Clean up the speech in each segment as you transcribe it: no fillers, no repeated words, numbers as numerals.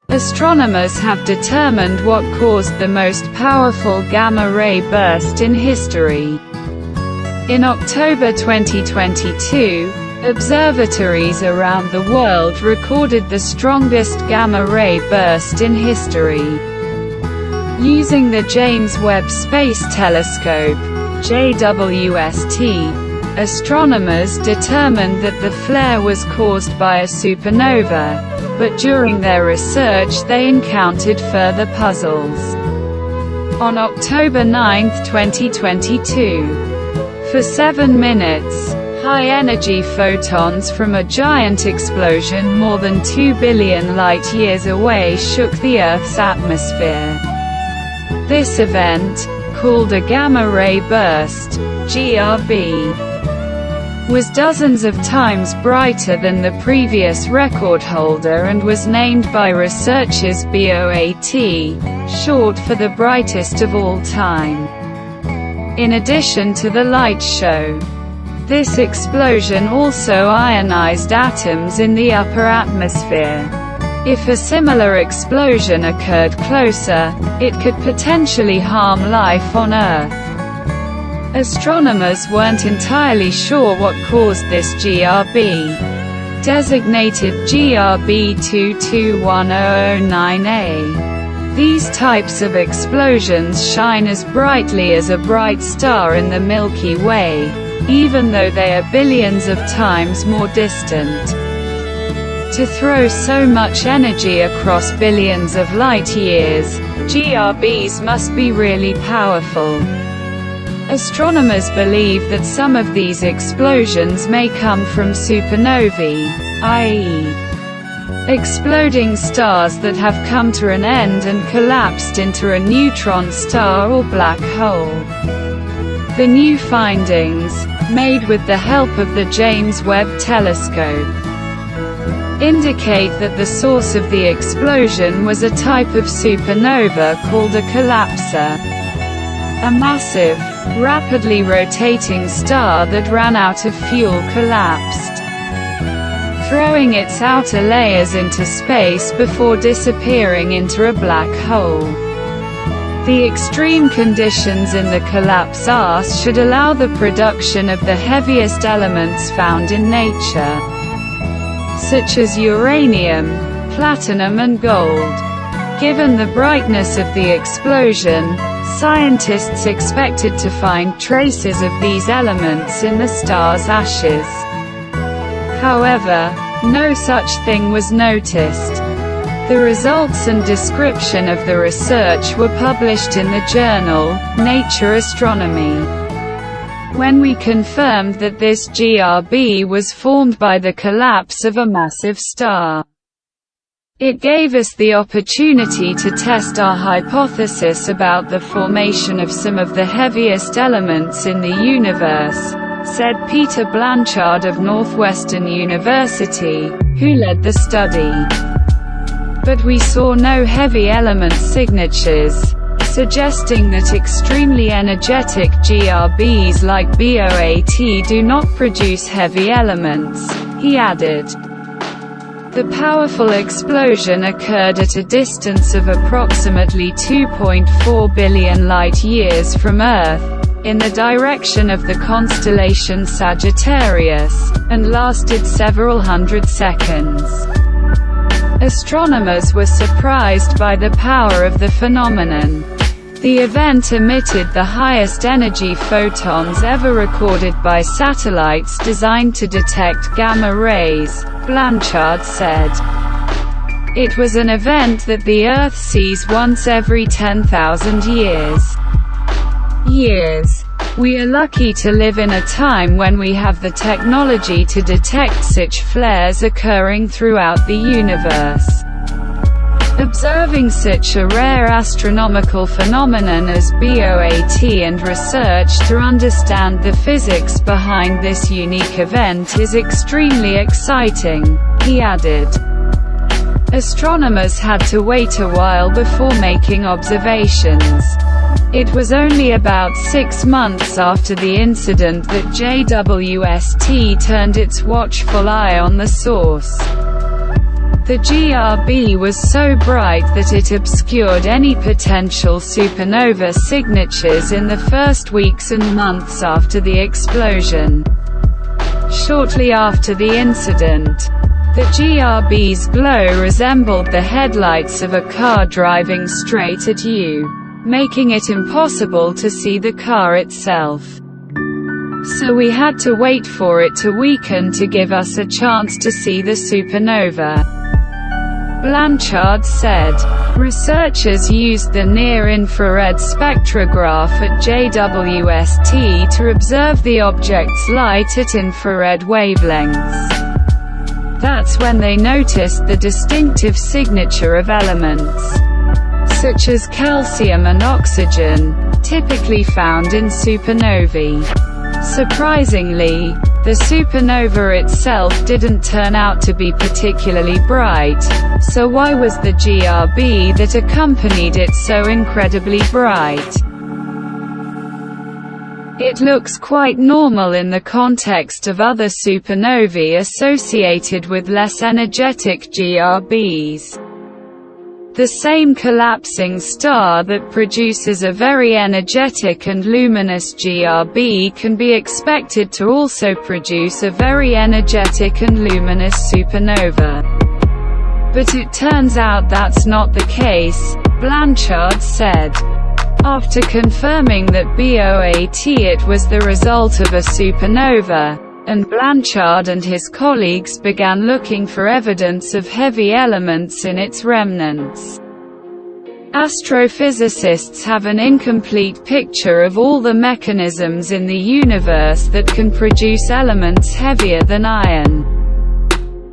Astronomers have determined what caused the most powerful gamma-ray burst in history. In October 2022, observatories around the world recorded the strongest gamma-ray burst in history. Using the James Webb Space Telescope, JWST, astronomers determined that the flare was caused by a supernova, but during their research they encountered further puzzles. On October 9, 2022, for 7 minutes, high-energy photons from a giant explosion more than 2 billion light-years away shook the Earth's atmosphere. This event, called a gamma-ray burst, GRB, was dozens of times brighter than the previous record holder and was named by researchers BOAT, short for the brightest of all time. In addition to the light show, this explosion also ionized atoms in the upper atmosphere. If a similar explosion occurred closer, it could potentially harm life on Earth. Astronomers weren't entirely sure what caused this GRB, designated GRB 221009A. These types of explosions shine as brightly as a bright star in the Milky Way, even though they are billions of times more distant. To throw so much energy across billions of light-years, GRBs must be really powerful. Astronomers believe that some of these explosions may come from supernovae, i.e., exploding stars that have come to an end and collapsed into a neutron star or black hole. The new findings, made with the help of the James Webb Telescope, indicate that the source of the explosion was a type of supernova called a collapsar, a massive, rapidly rotating star that ran out of fuel collapsed, throwing its outer layers into space before disappearing into a black hole. The extreme conditions in the collapsar should allow the production of the heaviest elements found in nature, such as uranium, platinum and gold. Given the brightness of the explosion, scientists expected to find traces of these elements in the star's ashes. However, no such thing was noticed. The results and description of the research were published in the journal, Nature Astronomy. When we confirmed that this GRB was formed by the collapse of a massive star, it gave us the opportunity to test our hypothesis about the formation of some of the heaviest elements in the universe, said Peter Blanchard of Northwestern University, who led the study. But we saw no heavy element signatures, suggesting that extremely energetic GRBs like BOAT do not produce heavy elements, he added. The powerful explosion occurred at a distance of approximately 2.4 billion light-years from Earth, in the direction of the constellation Sagittarius, and lasted several hundred seconds. Astronomers were surprised by the power of the phenomenon. The event emitted the highest energy photons ever recorded by satellites designed to detect gamma rays, Blanchard said. It was an event that the Earth sees once every 10,000 years. We are lucky to live in a time when we have the technology to detect such flares occurring throughout the universe. Observing such a rare astronomical phenomenon as BOAT and research to understand the physics behind this unique event is extremely exciting, he added. Astronomers had to wait a while before making observations. It was only about 6 months after the incident that JWST turned its watchful eye on the source. The GRB was so bright that it obscured any potential supernova signatures in the first weeks and months after the explosion. Shortly after the incident, the GRB's glow resembled the headlights of a car driving straight at you, making it impossible to see the car itself. So we had to wait for it to weaken to give us a chance to see the supernova. Blanchard said. Researchers used the near-infrared spectrograph at JWST to observe the object's light at infrared wavelengths. That's when they noticed the distinctive signature of elements, such as calcium and oxygen, typically found in supernovae. Surprisingly, the supernova itself didn't turn out to be particularly bright, so why was the GRB that accompanied it so incredibly bright? It looks quite normal in the context of other supernovae associated with less energetic GRBs. The same collapsing star that produces a very energetic and luminous GRB can be expected to also produce a very energetic and luminous supernova. But it turns out that's not the case, Blanchard said. After confirming that BOAT it was the result of a supernova, and Blanchard and his colleagues began looking for evidence of heavy elements in its remnants. Astrophysicists have an incomplete picture of all the mechanisms in the universe that can produce elements heavier than iron.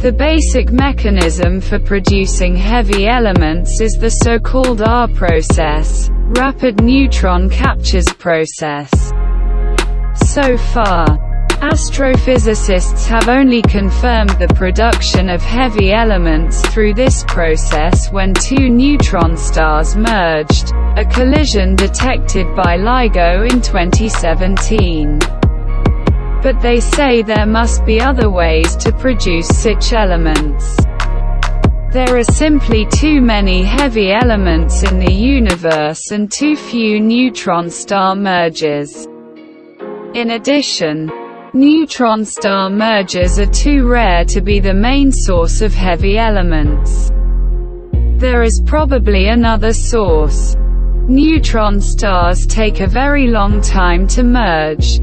The basic mechanism for producing heavy elements is the so-called R process, rapid neutron captures process. So far, astrophysicists have only confirmed the production of heavy elements through this process when two neutron stars merged, a collision detected by LIGO in 2017. But they say there must be other ways to produce such elements. There are simply too many heavy elements in the universe and too few neutron star mergers. In addition, neutron star mergers are too rare to be the main source of heavy elements. There is probably another source. Neutron stars take a very long time to merge.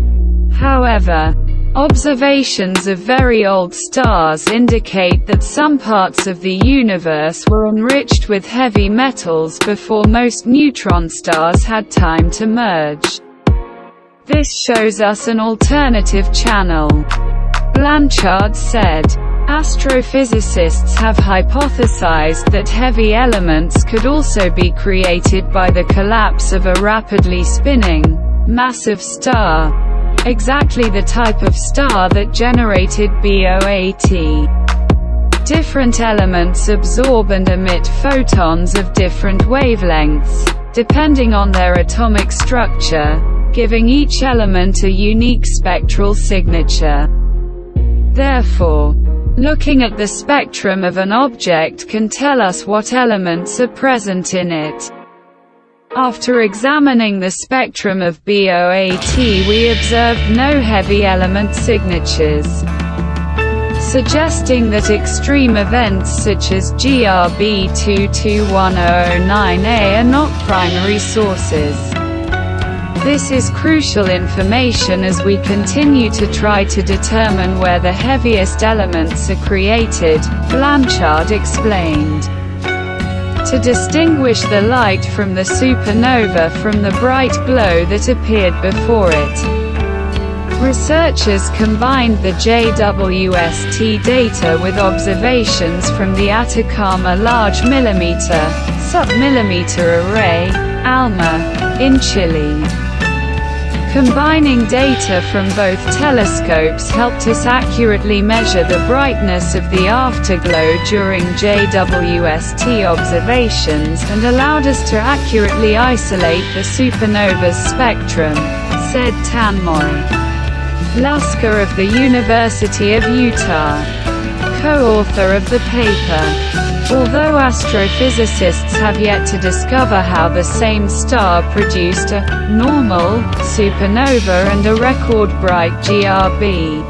However, observations of very old stars indicate that some parts of the universe were enriched with heavy metals before most neutron stars had time to merge. This shows us an alternative channel. Blanchard said. Astrophysicists have hypothesized that heavy elements could also be created by the collapse of a rapidly spinning, massive star. Exactly the type of star that generated BOAT. Different elements absorb and emit photons of different wavelengths, depending on their atomic structure, giving each element a unique spectral signature. Therefore, looking at the spectrum of an object can tell us what elements are present in it. After examining the spectrum of BOAT, we observed no heavy element signatures, suggesting that extreme events such as GRB 221009A are not primary sources. This is crucial information as we continue to try to determine where the heaviest elements are created, Blanchard explained. To distinguish the light from the supernova from the bright glow that appeared before it, researchers combined the JWST data with observations from the Atacama Large Millimeter, Submillimeter Array, ALMA, in Chile. Combining data from both telescopes helped us accurately measure the brightness of the afterglow during JWST observations and allowed us to accurately isolate the supernova's spectrum, said Tanmoy Lasker of the University of Utah, co-author of the paper. Although astrophysicists have yet to discover how the same star produced a normal supernova and a record bright GRB,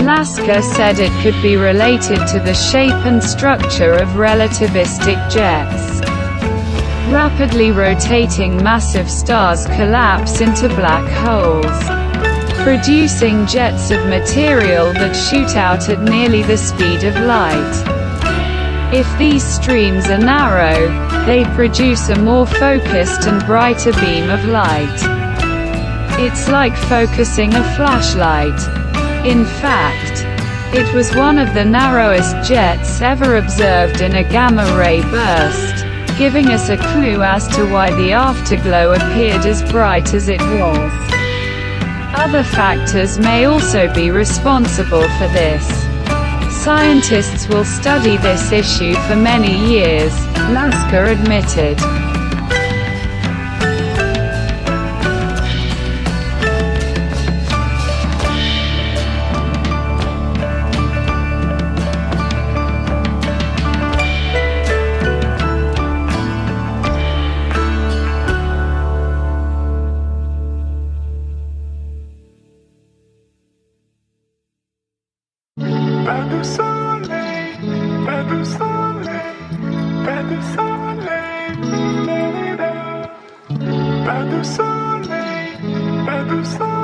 Lasker said it could be related to the shape and structure of relativistic jets. Rapidly rotating massive stars collapse into black holes, producing jets of material that shoot out at nearly the speed of light. If these streams are narrow, they produce a more focused and brighter beam of light. It's like focusing a flashlight. In fact, it was one of the narrowest jets ever observed in a gamma-ray burst, giving us a clue as to why the afterglow appeared as bright as it was. Other factors may also be responsible for this. Scientists will study this issue for many years, Lasker admitted. Pas de soleil, pas de soleil, pas de soleil, pas de soleil, pas de soleil.